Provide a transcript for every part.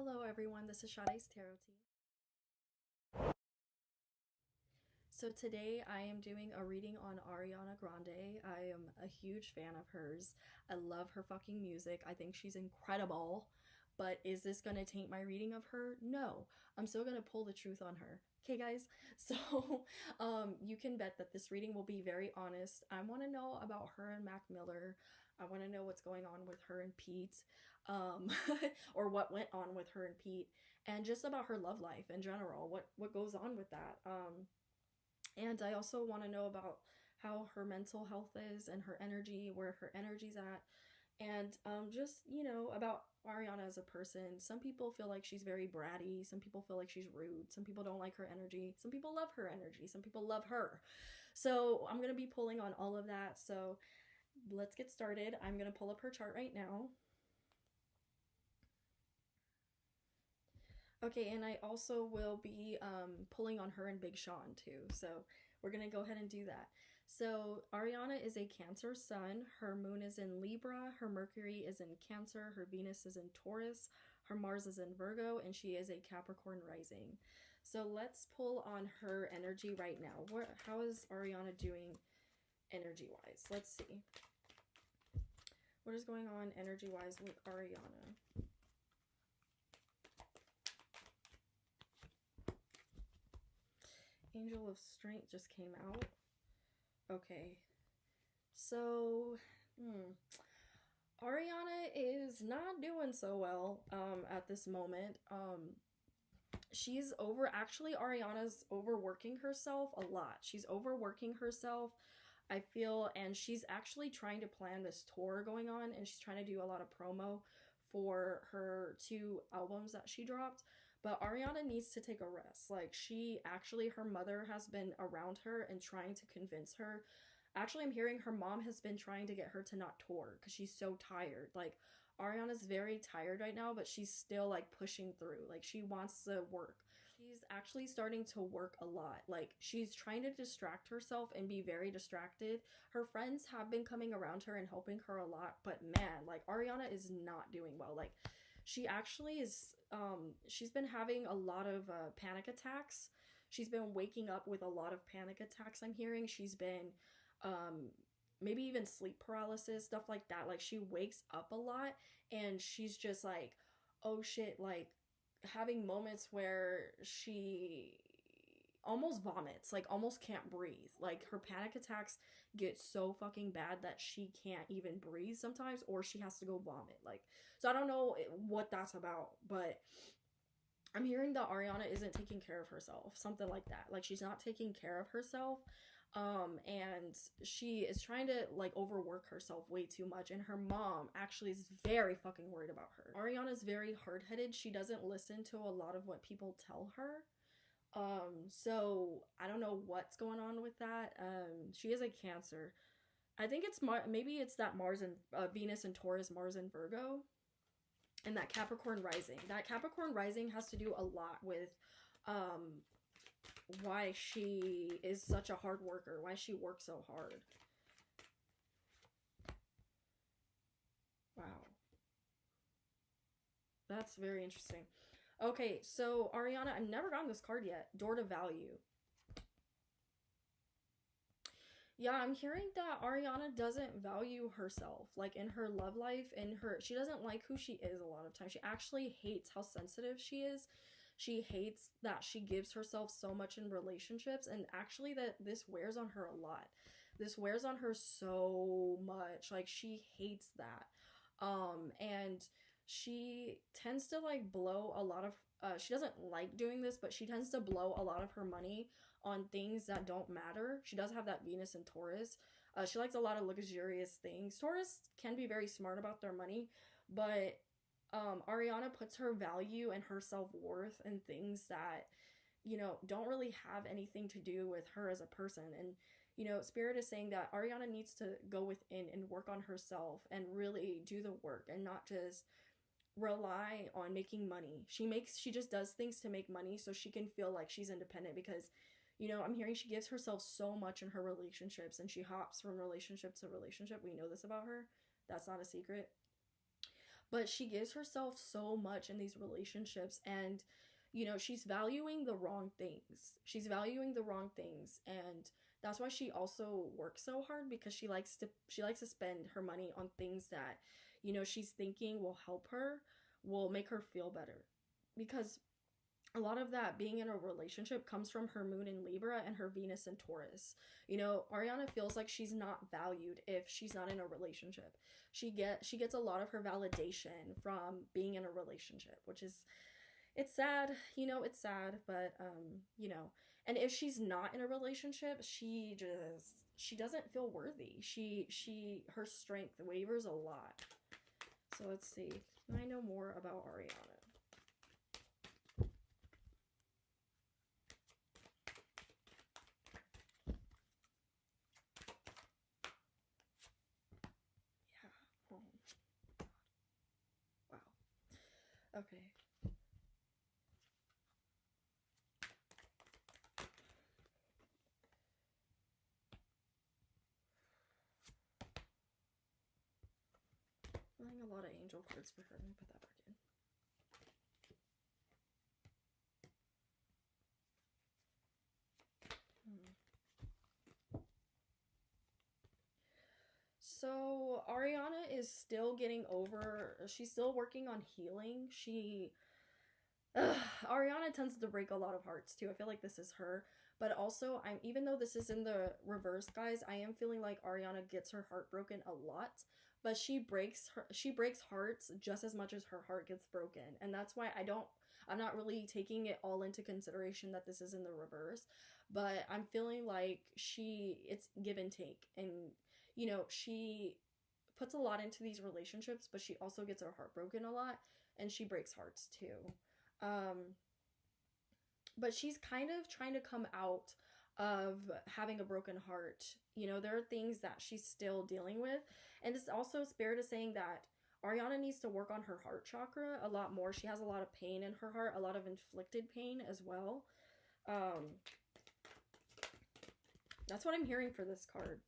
Hello everyone, this is Sade's Tarot Tea. So today I am doing a reading on Ariana Grande. I am a huge fan of hers. I love her fucking music. I think she's incredible. But is this gonna taint my reading of her? No. I'm still gonna pull the truth on her. Okay, guys? So, you can bet that this reading will be very honest. I want to know about her and Mac Miller. I want to know what's going on with her and Pete, um, or what went on with her and Pete, and just about her love life in general. What goes on with that? And I also want to know about how her mental health is and her energy, where her energy's at, and just, about Ariana as a person. Some people feel like she's very bratty. Some people feel like she's rude. Some people don't like her energy. Some people love her energy. Some people love her. So I'm going to be pulling on all of that. So let's get started. I'm going to pull up her chart right now. Okay, and I also will be pulling on her and Big Sean too. So we're going to go ahead and do that. So Ariana is a Cancer sun. Her moon is in Libra. Her Mercury is in Cancer. Her Venus is in Taurus. Her Mars is in Virgo. And she is a Capricorn rising. So let's pull on her energy right now. How is Ariana doing energy-wise? Let's see. What is going on energy-wise with Ariana? Angel of Strength just came out. Okay. So, Ariana is not doing so well at this moment. Ariana's overworking herself a lot. She's overworking herself, I feel, and she's actually trying to plan this tour going on, and she's trying to do a lot of promo for her 2 albums that she dropped. But Ariana needs to take a rest. Like, her mother has been around her and trying to convince her. Actually, I'm hearing her mom has been trying to get her to not tour because she's so tired. Like, Ariana's very tired right now, but she's still like pushing through. Like, she wants to work. She's actually starting to work a lot. Like, she's trying to distract herself and be very distracted. Her friends have been coming around her and helping her a lot, but man, like, Ariana is not doing well. Like, she actually is she's been having a lot of panic attacks. She's been waking up with a lot of panic attacks. I'm hearing she's been um maybe even sleep paralysis, stuff like that. Like, she wakes up a lot and she's just like, oh shit, like having moments where she almost vomits, like almost can't breathe. Like, her panic attacks get so fucking bad that she can't even breathe sometimes, or she has to go vomit. Like, so I don't know what that's about, but I'm hearing that Ariana isn't taking care of herself, something like that. Like, she's not taking care of herself. And she is trying to like overwork herself way too much. And her mom actually is very fucking worried about her. Ariana's very hard-headed. She doesn't listen to a lot of what people tell her. So I don't know what's going on with that. She is a Cancer. I think maybe it's that Mars and Venus and Taurus, Mars and Virgo, and that Capricorn rising. That Capricorn rising has to do a lot with why she is such a hard worker, why she works so hard. Wow. That's very interesting. Okay, so Ariana, I've never gotten this card yet. Door to value. Yeah, I'm hearing that Ariana doesn't value herself, like in her love life, she doesn't like who she is a lot of times. She actually hates how sensitive she is. She hates that she gives herself so much in relationships, and actually that this wears on her a lot. This wears on her so much. Like, she hates that. And she tends to like blow a lot of she doesn't like doing this, but she tends to blow a lot of her money on things that don't matter. She does have that Venus in Taurus. She likes a lot of luxurious things. Taurus can be very smart about their money, but Ariana puts her value and her self-worth in things that, don't really have anything to do with her as a person. And, Spirit is saying that Ariana needs to go within and work on herself and really do the work and not just rely on making money. She just does things to make money so she can feel like she's independent, because I'm hearing she gives herself so much in her relationships and she hops from relationship to relationship. We know this about her. That's not a secret. but she gives herself so much in these relationships, and she's valuing the wrong things. She's valuing the wrong things, and that's why she also works so hard, because she likes to spend her money on things that she's thinking will help her, will make her feel better, because a lot of that being in a relationship comes from her moon in Libra and her Venus in Taurus. Ariana feels like she's not valued if she's not in a relationship. She gets a lot of her validation from being in a relationship, which is, it's sad, it's sad, but and if she's not in a relationship, she doesn't feel worthy. Her strength wavers a lot. So let's see. I know more about Ariana. Oh, wow. Okay. I'm pulling a lot of angel cards for her. Let me put that back in. So Ariana is still she's still working on healing. Ariana tends to break a lot of hearts too. I feel like this is her. But also, even though this is in the reverse, guys, I am feeling like Ariana gets her heart broken a lot. But she breaks hearts just as much as her heart gets broken. And that's why I'm not really taking it all into consideration that this is in the reverse. But I'm feeling like it's give and take. And she puts a lot into these relationships, but she also gets her heart broken a lot, and she breaks hearts too. But she's kind of trying to come out of having a broken heart. There are things that she's still dealing with, and it's also Spirit is saying that Ariana needs to work on her heart chakra a lot more. She has a lot of pain in her heart, a lot of inflicted pain as well. That's what I'm hearing for this card.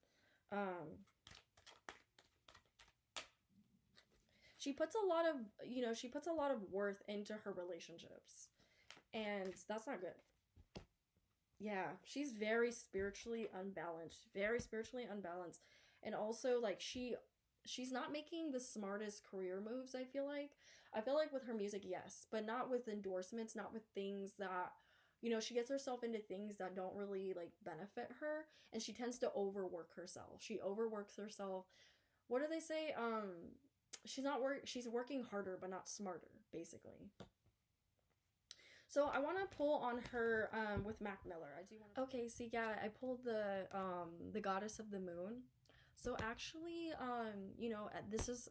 She puts a lot of worth into her relationships, and that's not good. Yeah, she's very spiritually unbalanced, and also like she's not making the smartest career moves. I feel like with her music, yes, but not with endorsements, not with things that she gets herself into things that don't really like benefit her, and she tends to overwork herself. She overworks herself. What do they say? She's working harder but not smarter, basically. So I want to pull on her with Mac Miller. I do want to. Okay, so yeah, I pulled the Goddess of the Moon. So actually, this is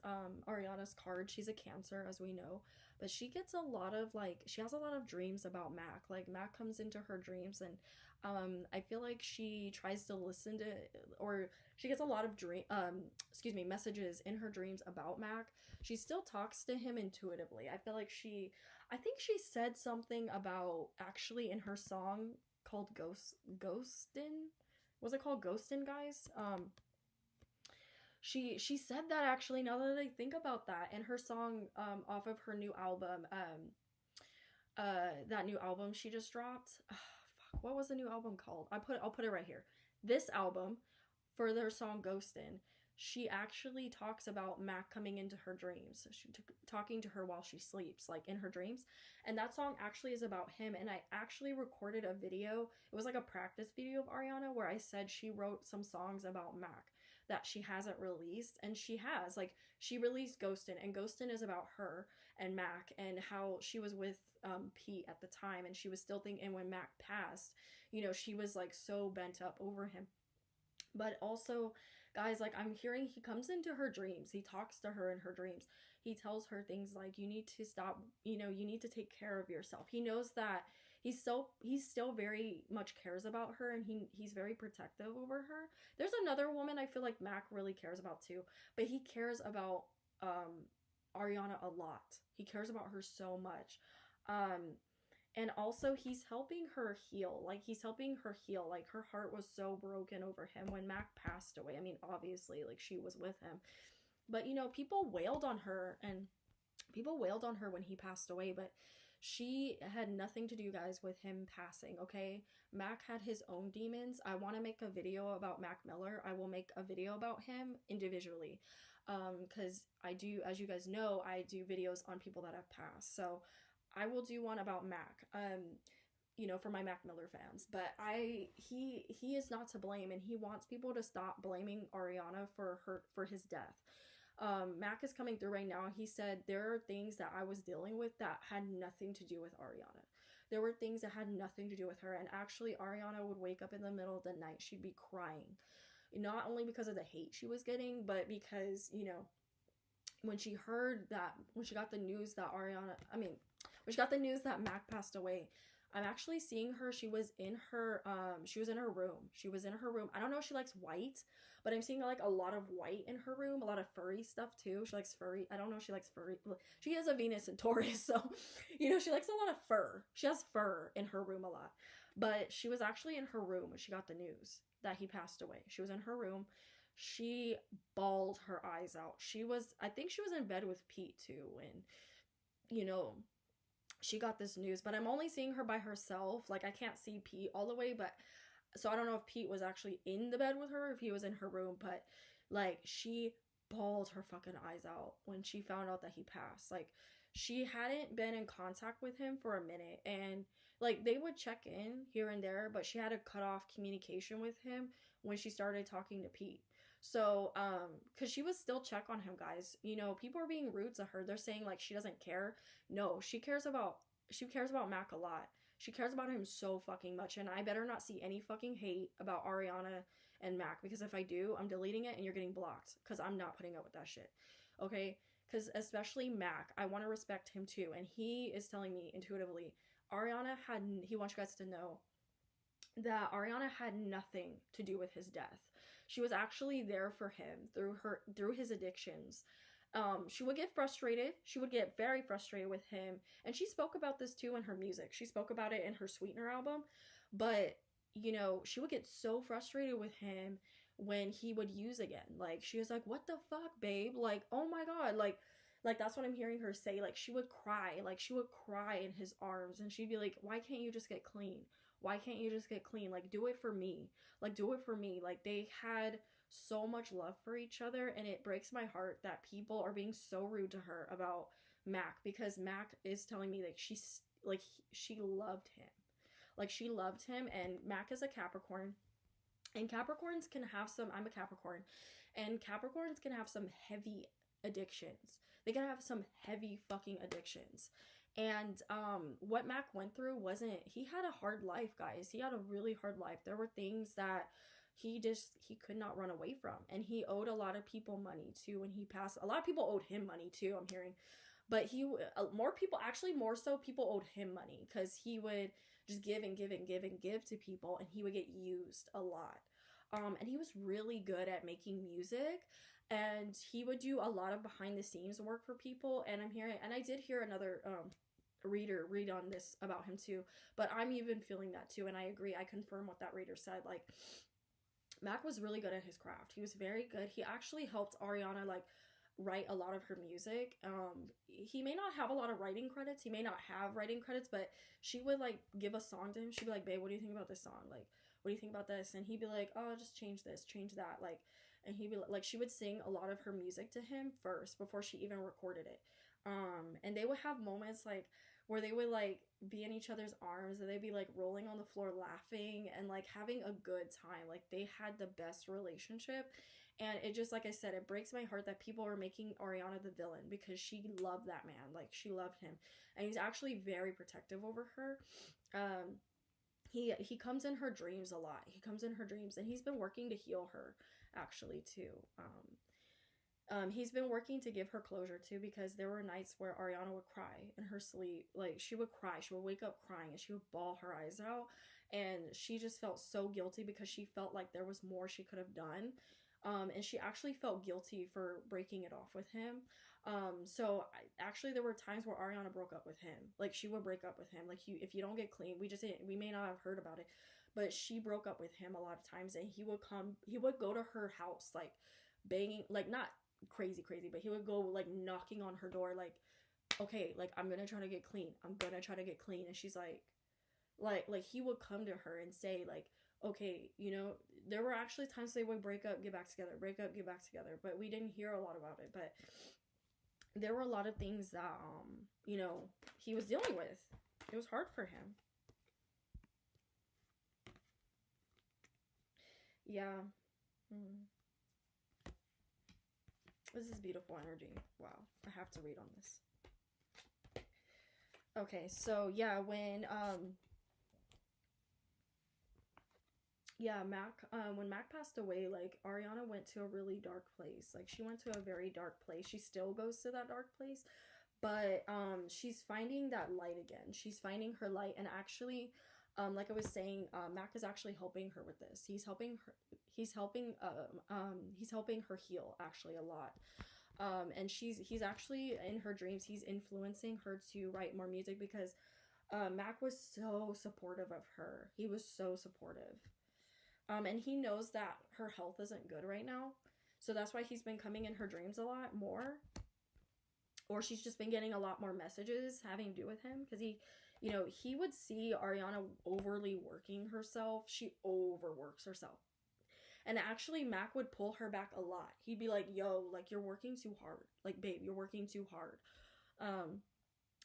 Ariana's card. She's a Cancer, as we know, but she gets a lot of she has a lot of dreams about Mac. Like Mac comes into her dreams, and I feel like she tries to listen to, or she gets a lot of messages in her dreams about Mac. She still talks to him intuitively. I think she said something about, actually, in her song called Ghostin'. Was it called Ghostin', guys? She said that, actually, now that I think about that, in her song off of her new album, that new album she just dropped. Fuck, what was the new album called? I'll put it right here. This album, for their song Ghostin', she actually talks about Mac coming into her dreams, talking to her while she sleeps, like in her dreams. And that song actually is about him. And I actually recorded a video. It was like a practice video of Ariana where I said she wrote some songs about Mac that she hasn't released. And she has. Like, she released Ghostin', and Ghostin' is about her and Mac and how she was with Pete at the time. And she was still thinking, and when Mac passed, she was like so bent up over him. But also, guys, like, I'm hearing he comes into her dreams. He talks to her in her dreams. He tells her things like, you need to stop, you need to take care of yourself. He knows that he still very much cares about her, and he's very protective over her. There's another woman I feel like Mac really cares about too, but he cares about Ariana a lot. He cares about her so much. And also, he's helping her heal. Like, her heart was so broken over him when Mac passed away. I mean, obviously, like, she was with him. But, people wailed on her, and People wailed on her when he passed away, but she had nothing to do, guys, with him passing, okay? Mac had his own demons. I want to make a video about Mac Miller. I will make a video about him individually, because I do, as you guys know, I do videos on people that have passed. So I will do one about Mac, you know, for my Mac Miller fans. But he is not to blame, and he wants people to stop blaming Ariana for his death. Mac is coming through right now. He said there are things that I was dealing with that had nothing to do with Ariana. There were things that had nothing to do with her, and actually Ariana would wake up in the middle of the night. She'd be crying, not only because of the hate she was getting, but because, you know, when she got the news that when she got the news that Mac passed away, I'm actually seeing her. She was in her room. I don't know if she likes white, but I'm seeing like a lot of white in her room, a lot of furry stuff too. She likes furry. I don't know if she likes furry. She has a Venus and Taurus, so, you know, she likes a lot of fur. She has fur in her room a lot. But she was actually in her room when she got the news that he passed away. She was in her room. She bawled her eyes out. I think she was in bed with Pete too, and, you know, she got this news, but I'm only seeing her by herself. Like, I can't see Pete all the way, but so I don't know if Pete was actually in the bed with her, if he was in her room, but like, she bawled her fucking eyes out when she found out that he passed. Like, she hadn't been in contact with him for a minute, and like, they would check in here and there, but she had to cut off communication with him when she started talking to Pete. So, cause she would still check on him, guys. You know, people are being rude to her. They're saying like she doesn't care. No, she cares about Mac a lot. She cares about him so fucking much, and I better not see any fucking hate about Ariana and Mac, because if I do, I'm deleting it and you're getting blocked, because I'm not putting up with that shit. Okay? Because especially Mac, I want to respect him too, and he is telling me intuitively, he wants you guys to know that Ariana had nothing to do with his death. She was actually there for him through his addictions. She would get frustrated. She would get very frustrated with him. And she spoke about this too in her music. She spoke about it in her Sweetener album. But, you know, she would get so frustrated with him when he would use again. Like, she was like, what the fuck, babe? Like, oh my God. Like that's what I'm hearing her say. Like, she would cry. Like, she would cry in his arms. And she'd be like, why can't you just get clean? Why can't you just get clean? Like, do it for me. Like, do it for me. Like, they had so much love for each other, and it breaks my heart that people are being so rude to her about Mac, because Mac is telling me like she loved him. Like, she loved him, and Mac is a Capricorn. And Capricorns can have some, I'm a Capricorn, and Capricorns can have some heavy addictions. They can have some heavy fucking addictions. And what Mac went through he had a hard life, guys. He had a really hard life. There were things that he could not run away from. And he owed a lot of people money too when he passed. A lot of people owed him money too, I'm hearing. But more so people owed him money, because he would just give and give and give and give to people, and he would get used a lot. And he was really good at making music, and he would do a lot of behind the scenes work for people. And I did hear another reader read on this about him too, but I'm even feeling that too, and I agree. I confirm what that reader said. Like, Mac was really good at his craft. He was very good. He actually helped Ariana like write a lot of her music. He may not have a lot of writing credits. He may not have writing credits, but she would like give a song to him. She'd be like, babe, what do you think about this song? Like, what do you think about this? And he'd be like, oh, just change this, change that. Like, and he'd be like, she would sing a lot of her music to him first before she even recorded it. And they would have moments like where they would like be in each other's arms, and they'd be like rolling on the floor laughing and like having a good time. Like, they had the best relationship. And it just, like I said, it breaks my heart that people are making Ariana the villain, because she loved that man. Like, she loved him, and he's actually very protective over her. He comes in her dreams a lot. He comes in her dreams, and he's been working to heal her actually too. He's been working to give her closure too, because there were nights where Ariana would cry in her sleep. Like, she would cry. She would wake up crying, and she would bawl her eyes out. And she just felt so guilty, because she felt like there was more she could have done. And she actually felt guilty for breaking it off with him. Actually, there were times where Ariana broke up with him. Like, she would break up with him. Like, if you don't get clean, we may not have heard about it, but she broke up with him a lot of times. And he would go to her house, like, banging, like, not crazy, but he would go, like, knocking on her door, like, okay, like, I'm gonna try to get clean. I'm gonna try to get clean. And she's like he would come to her and say, like, okay, you know, there were actually times they would break up, get back together, break up, get back together, but we didn't hear a lot about it. But there were a lot of things that, you know, he was dealing with. It was hard for him. Yeah. Mm. This is beautiful energy. Wow. I have to read on this. Okay, so yeah, when Mac passed away, like, Ariana went to a really dark place. Like, she went to a very dark place. She still goes to that dark place, but she's finding that light again. She's finding her light. And actually, like I was saying, Mac is actually helping her with this. He's helping her heal, actually, a lot. And he's actually, in her dreams, he's influencing her to write more music, because Mac was so supportive of her. He was so supportive. And he knows that her health isn't good right now. So that's why he's been coming in her dreams a lot more. Or she's just been getting a lot more messages having to do with him. Because he would see Ariana overly working herself. She overworks herself. And actually, Mac would pull her back a lot. He'd be like, yo, like, you're working too hard. Like, babe, you're working too hard.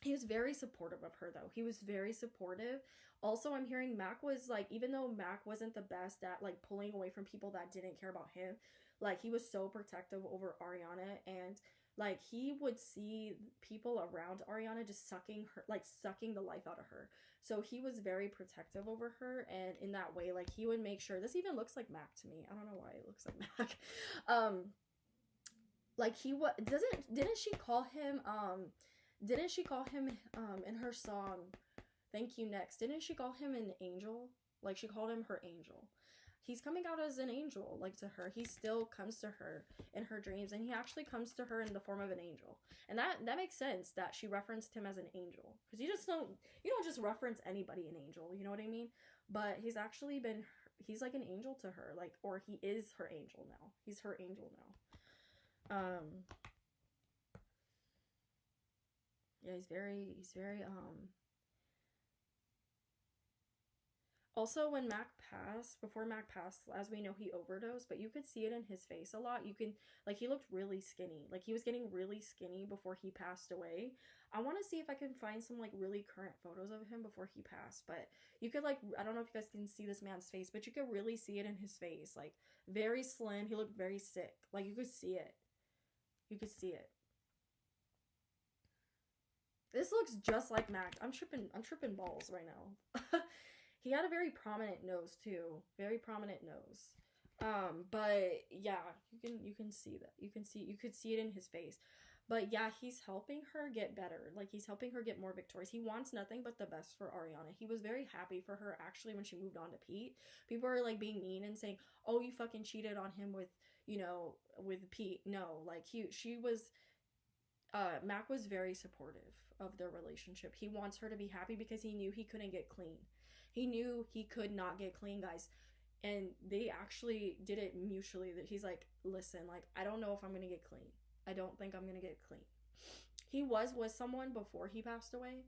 He was very supportive of her, though. He was very supportive. Also, I'm hearing Mac was, like, even though Mac wasn't the best at, like, pulling away from people that didn't care about him, like, he was so protective over Ariana. And, like, he would see people around Ariana just sucking the life out of her. So he was very protective over her. And in that way, like, he would make sure, this even looks like Mac to me. I don't know why it looks like Mac. Like, didn't she call him in her song Thank You Next, didn't she call him an angel? Like, she called him her angel. He's coming out as an angel, like, to her. He still comes to her in her dreams, and he actually comes to her in the form of an angel. And that makes sense that she referenced him as an angel, because you don't just reference anybody an angel, you know what I mean? But he's like an angel to her, like, or he is her angel now. He's her angel now. Yeah, he's very also, before Mac passed, as we know, he overdosed, but you could see it in his face a lot. Like, he looked really skinny. Like, he was getting really skinny before he passed away. I want to see if I can find some, like, really current photos of him before he passed, but you could, like, I don't know if you guys can see this man's face, but you could really see it in his face. Like, very slim. He looked very sick. Like, you could see it. You could see it. This looks just like Mac. I'm tripping balls right now. He had a very prominent nose too. Very prominent nose. But yeah, you can see that. You could see it in his face. But yeah, he's helping her get better. Like, he's helping her get more victorious. He wants nothing but the best for Ariana. He was very happy for her, actually, when she moved on to Pete. People are, like, being mean and saying, oh, you fucking cheated on him with Pete. No, like, Mac was very supportive of their relationship. He wants her to be happy because he knew he couldn't get clean. He knew he could not get clean, guys. And they actually did it mutually. That he's like, listen, like, I don't know if I'm going to get clean. I don't think I'm going to get clean. He was with someone before he passed away.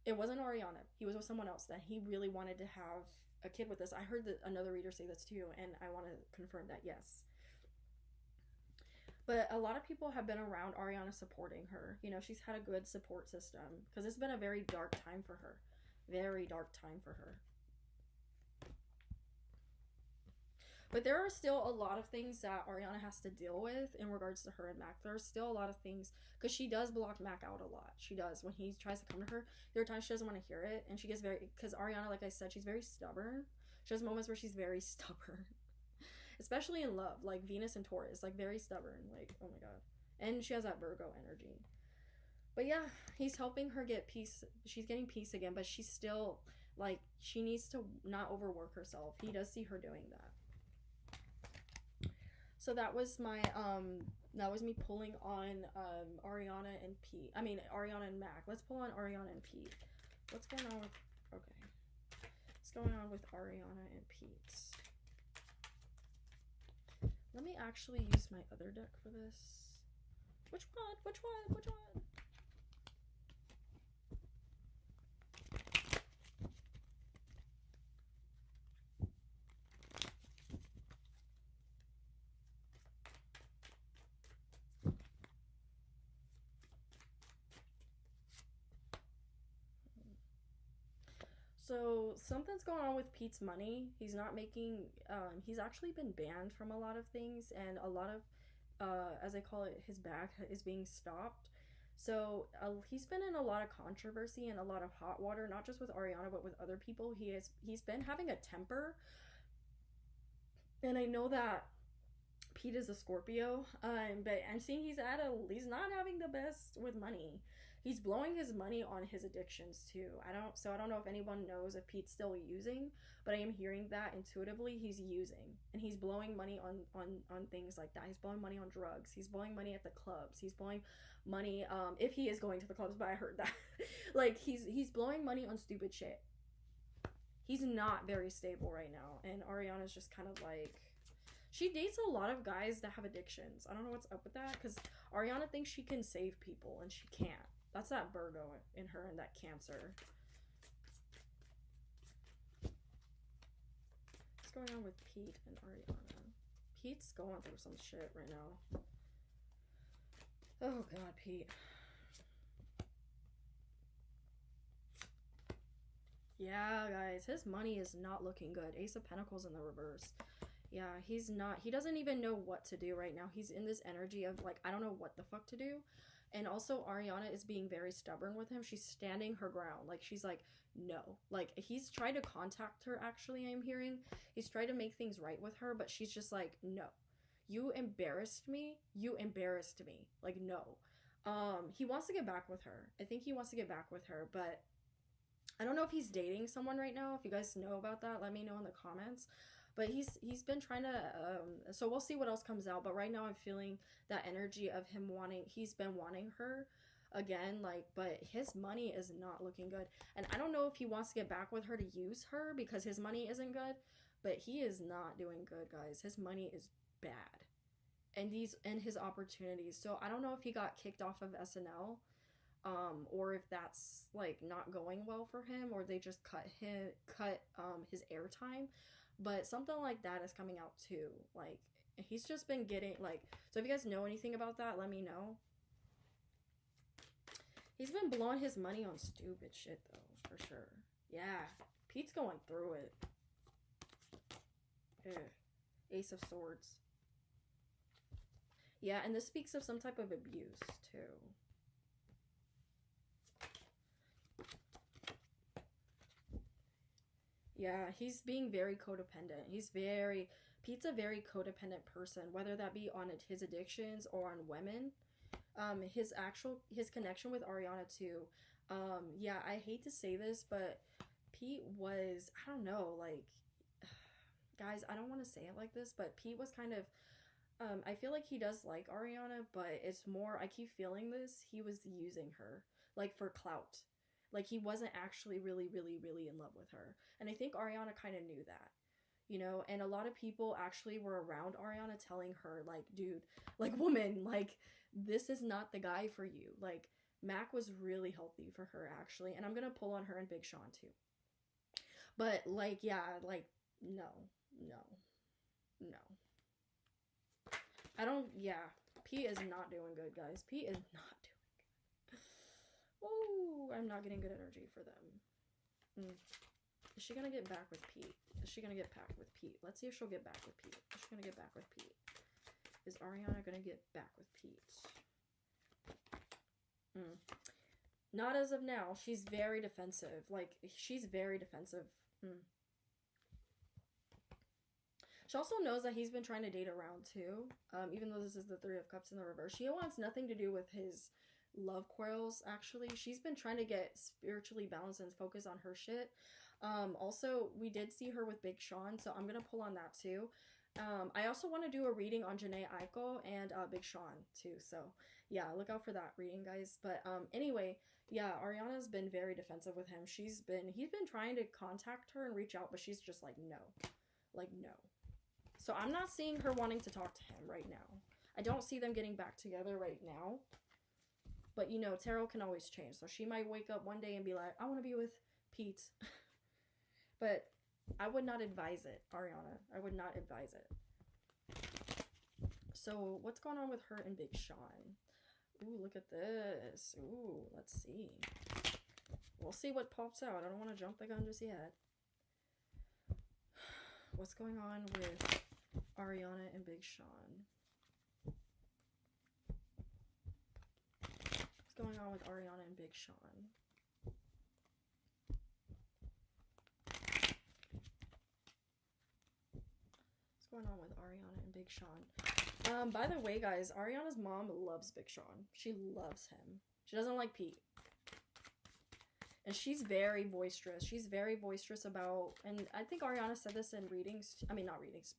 It wasn't Ariana. He was with someone else that he really wanted to have a kid with this. I heard that another reader say this too, and I want to confirm that, yes. But a lot of people have been around Ariana supporting her. You know, she's had a good support system, because it's been a very dark time for her. Very dark time for her. But there are still a lot of things that Ariana has to deal with in regards to her and Mac. There's still a lot of things, because she does block Mac out a lot. She does. When he tries to come to her, there are times she doesn't want to hear it, and she gets because Ariana, like I said, she's very stubborn. She has moments where she's very stubborn. Especially in love, like Venus and Taurus, like, very stubborn, like, oh my god. And she has that Virgo energy. But yeah, he's helping her get peace. She's getting peace again, but she's still, like, she needs to not overwork herself. He does see her doing that. So that was me pulling on Ariana and Pete. I mean, Ariana and Mac. Let's pull on Ariana and Pete. What's going on with, okay. What's going on with Ariana and Pete? Let me actually use my other deck for this. Which one? So something's going on with Pete's money. He's not making. He's actually been banned from a lot of things, and a lot of, as I call it, his bag is being stopped. So he's been in a lot of controversy and a lot of hot water, not just with Ariana but with other people. He's been having a temper, and I know that Pete is a Scorpio, but I'm seeing he's not having the best with money. He's blowing his money on his addictions too. I don't know if anyone knows if Pete's still using, but I am hearing that intuitively he's using, and he's blowing money on things like that. He's blowing money on drugs. He's blowing money at the clubs. He's blowing money if he is going to the clubs, but I heard that. Like he's blowing money on stupid shit. He's not very stable right now, and Ariana's just kind of like, she dates a lot of guys that have addictions. I don't know what's up with that, because Ariana thinks she can save people, and she can't. That's that Virgo in her and that Cancer. What's going on with Pete and Ariana? Pete's going through some shit right now. Oh god, Pete. Yeah, guys, his money is not looking good. Ace of Pentacles in the reverse. Yeah, he's not. He doesn't even know what to do right now. He's in this energy of like, I don't know what the fuck to do. And also Ariana is being very stubborn with him. She's standing her ground. Like, she's like, no. Like, he's tried to contact her, actually, I'm hearing. He's tried to make things right with her, but she's just like, no. You embarrassed me. You embarrassed me. Like, no. He wants to get back with her. I think he wants to get back with her, but I don't know if he's dating someone right now. If you guys know about that, let me know in the comments. But he's been trying to, so we'll see what else comes out. But right now I'm feeling that energy of him he's been wanting her again, like, but his money is not looking good. And I don't know if he wants to get back with her to use her because his money isn't good, but he is not doing good, guys. His money is bad. And his opportunities. So I don't know if he got kicked off of SNL, or if that's like not going well for him, or they just cut his airtime. But something like that is coming out too. Like, he's just been getting, like, so if you guys know anything about that, let me know. He's been blowing his money on stupid shit, though, for sure. Yeah, Pete's going through it. Ugh. Ace of Swords. Yeah, and this speaks of some type of abuse, too. Yeah, he's being very codependent. Pete's a very codependent person, whether that be on his addictions or on women. His connection with Ariana too. Yeah, I hate to say this, but Pete was, I don't know, like, guys, I don't want to say it like this, but Pete was kind of, I feel like he does like Ariana, but it's more, I keep feeling this, he was using her, like, for clout. Like, he wasn't actually really, really, really in love with her. And I think Ariana kind of knew that, you know? And a lot of people actually were around Ariana telling her, like, dude, like, woman, like, this is not the guy for you. Like, Mac was really healthy for her, actually. And I'm going to pull on her and Big Sean, too. But, like, yeah, like, no. I don't, yeah. Pete is not doing good, guys. Pete is not doing good. Oh, I'm not getting good energy for them. Is she gonna get back with Pete? Is she gonna get back with Pete? Let's see if she'll get back with Pete. Is she gonna get back with Pete? Is Ariana gonna get back with Pete? Not as of now. She's very defensive. Like, she's very defensive. She also knows that he's been trying to date around too. Even though this is the Three of Cups in the reverse. She wants nothing to do with his love quarrels, actually. She's been trying to get spiritually balanced and focus on her shit. Also, we did see her with Big Sean, so I'm gonna pull on that too. I also want to do a reading on Janae Aiko and Big Sean too, so yeah, look out for that reading, guys. But anyway, yeah, Ariana's been very defensive with him. He's been trying to contact her and reach out, but she's just like, no. Like, no. So I'm not seeing her wanting to talk to him right now. I don't see them getting back together right now. But, you know, tarot can always change. So she might wake up one day and be like, I want to be with Pete. But I would not advise it, Ariana. I would not advise it. So what's going on with her and Big Sean? Ooh, look at this. Ooh, let's see. We'll see what pops out. I don't want to jump the gun just yet. What's going on with Ariana and Big Sean? What's going on with Ariana and Big Sean? What's going on with Ariana and Big Sean? By the way, guys, Ariana's mom loves Big Sean. She loves him. She doesn't like Pete. And she's very boisterous. She's very boisterous about, and I think Ariana said this in readings. I mean, not readings.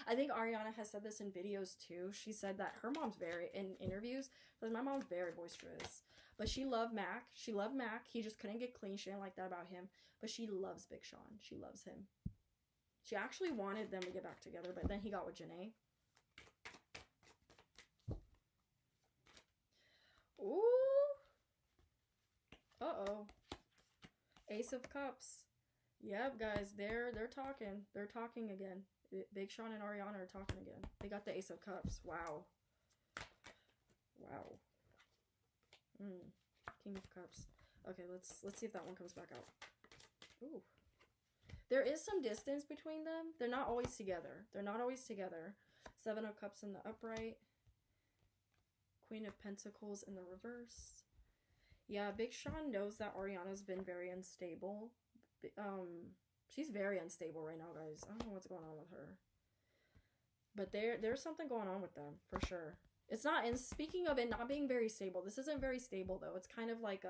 I think Ariana has said this in videos too. She said that her mom's very, in interviews, because my mom's very boisterous. But she loved Mac. She loved Mac. He just couldn't get clean. She didn't like that about him. But she loves Big Sean. She loves him. She actually wanted them to get back together, but then he got with Janae. Ooh. Uh-oh. Ace of Cups. Yep, guys, they're talking. They're talking again. Big Sean and Ariana are talking again. They got the Ace of Cups. Wow. Wow. King of Cups. Okay, let's see if that one comes back out. Ooh. There is some distance between them. They're not always together. They're not always together. Seven of Cups in the upright. Queen of Pentacles in the reverse. Yeah, Big Sean knows that Ariana's been very unstable. She's very unstable right now, guys. I don't know what's going on with her. But there's something going on with them, for sure. It's not, and speaking of it not being very stable, this isn't very stable, though. It's kind of like,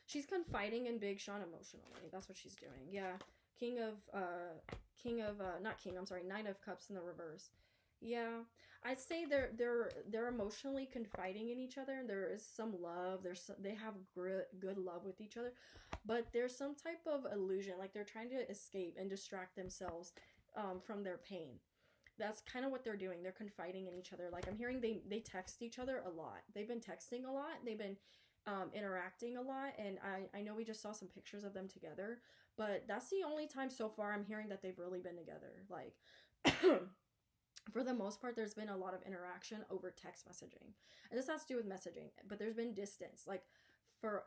she's confiding in Big Sean emotionally. That's what she's doing. Yeah, Nine of Cups in the reverse. Yeah, I'd say they're emotionally confiding in each other. There is some love. They have good love with each other, but there's some type of illusion, like they're trying to escape and distract themselves from their pain. That's kind of what they're doing. They're confiding in each other. Like I'm hearing they text each other a lot. They've been texting a lot. They've been interacting a lot, and I know we just saw some pictures of them together, but that's the only time so far I'm hearing that they've really been together. Like for the most part, there's been a lot of interaction over text messaging. And this has to do with messaging, but there's been distance. Like,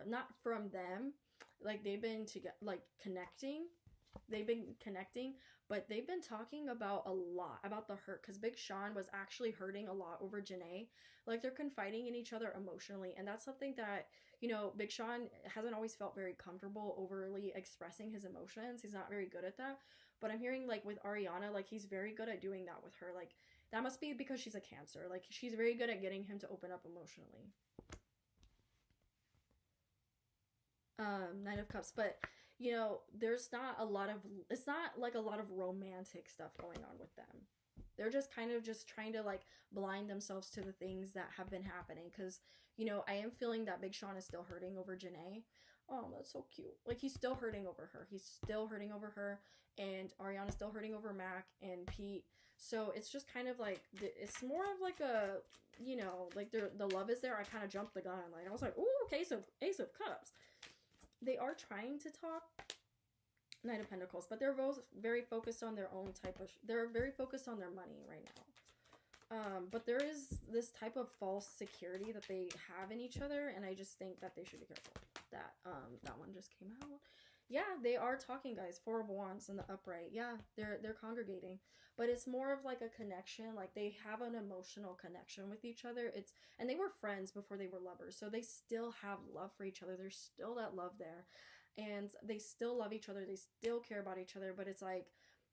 not from them, like, they've been connecting. They've been connecting, but they've been talking about a lot, about the hurt, because Big Sean was actually hurting a lot over Janae. Like, they're confiding in each other emotionally, and that's something that, you know, Big Sean hasn't always felt very comfortable overly expressing his emotions. He's not very good at that. But I'm hearing, like, with Ariana, like, he's very good at doing that with her. Like, that must be because she's a Cancer. Like, she's very good at getting him to open up emotionally. Nine of Cups. But, you know, there's not a lot of, it's not, like, a lot of romantic stuff going on with them. They're just kind of just trying to, like, blind themselves to the things that have been happening. Because, you know, I am feeling that Big Sean is still hurting over Janae. Oh, that's so cute. Like, he's still hurting over her. He's still hurting over her. And Ariana's still hurting over Mac and Pete. So it's just kind of like, it's more of like a, you know, like the love is there. I kind of jumped the gun. Like, I was like, ooh, okay, so Ace of Cups. They are trying to talk. Knight of Pentacles. But they're both very focused on their own type of, they're very focused on their money right now. But there is this type of false security that they have in each other. And I just think that they should be careful. That one just came out. Yeah, they are talking, guys. Four of Wands in the upright. Yeah, they're congregating, but it's more of like a connection. Like they have an emotional connection with each other. And they were friends before they were lovers, so they still have love for each other. There's still that love there, and they still love each other. They still care about each other. But it's like,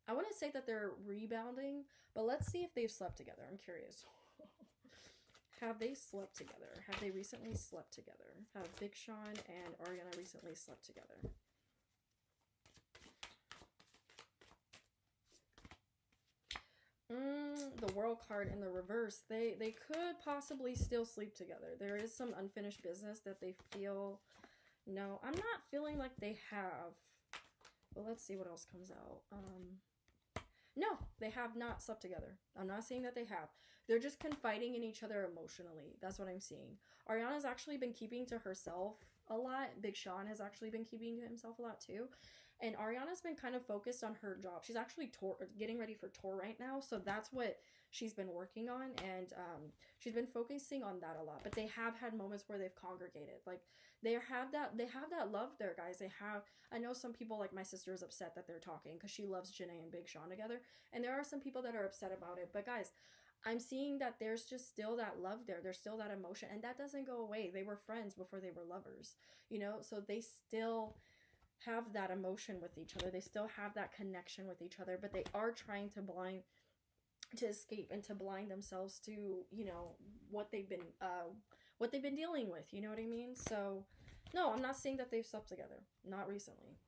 I wouldn't say that they're rebounding, but let's see if they've slept together. I'm curious. Have they slept together? Have they recently slept together? Have Big Sean and Ariana recently slept together? The World card in the reverse. They could possibly still sleep together. There is some unfinished business that they feel. No, I'm not feeling like they have. Well, let's see what else comes out. No, they have not slept together. I'm not saying that they have. They're just confiding in each other emotionally. That's what I'm seeing. Ariana's actually been keeping to herself a lot. Big Sean has actually been keeping to himself a lot too. And Ariana's been kind of focused on her job. She's actually getting ready for tour right now, so that's what she's been working on, and she's been focusing on that a lot. But they have had moments where they've congregated, like they have that love there, guys. They have. I know some people, like my sister, is upset that they're talking because she loves Janae and Big Sean together, and there are some people that are upset about it. But guys, I'm seeing that there's just still that love there. There's still that emotion, and that doesn't go away. They were friends before they were lovers, you know. So they still have that emotion with each other. They still have that connection with each other, but they are trying to escape and to blind themselves to, you know, what they've been dealing with, you know what I mean? So no, I'm not saying that they've slept together. Not recently.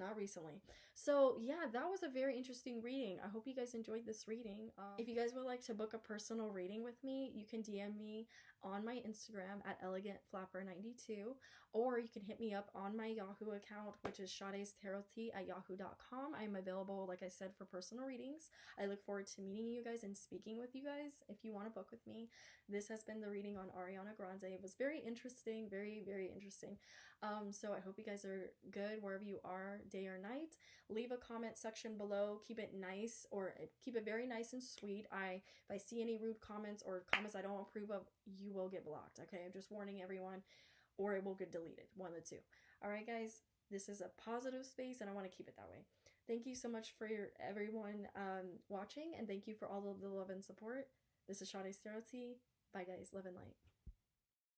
Not recently. So yeah, that was a very interesting reading. I hope you guys enjoyed this reading. If you guys would like to book a personal reading with me, you can DM me on my Instagram at elegantflapper92, or you can hit me up on my Yahoo account, which is shadestarot@yahoo.com. I'm available, like I said, for personal readings. I look forward to meeting you guys and speaking with you guys if you want to book with me. This has been the reading on Ariana Grande. It was very interesting, very, very interesting. So I hope you guys are good wherever you are, day or night. Leave a comment section below. Keep it nice, or keep it very nice and sweet. If I see any rude comments or comments I don't approve of, you will get blocked. Okay, I'm just warning everyone, or it will get deleted. One of the two. All right, guys. This is a positive space, and I want to keep it that way. Thank you so much for everyone watching, and thank you for all of the love and support. This is Shade Starot. Bye, guys. Love and light.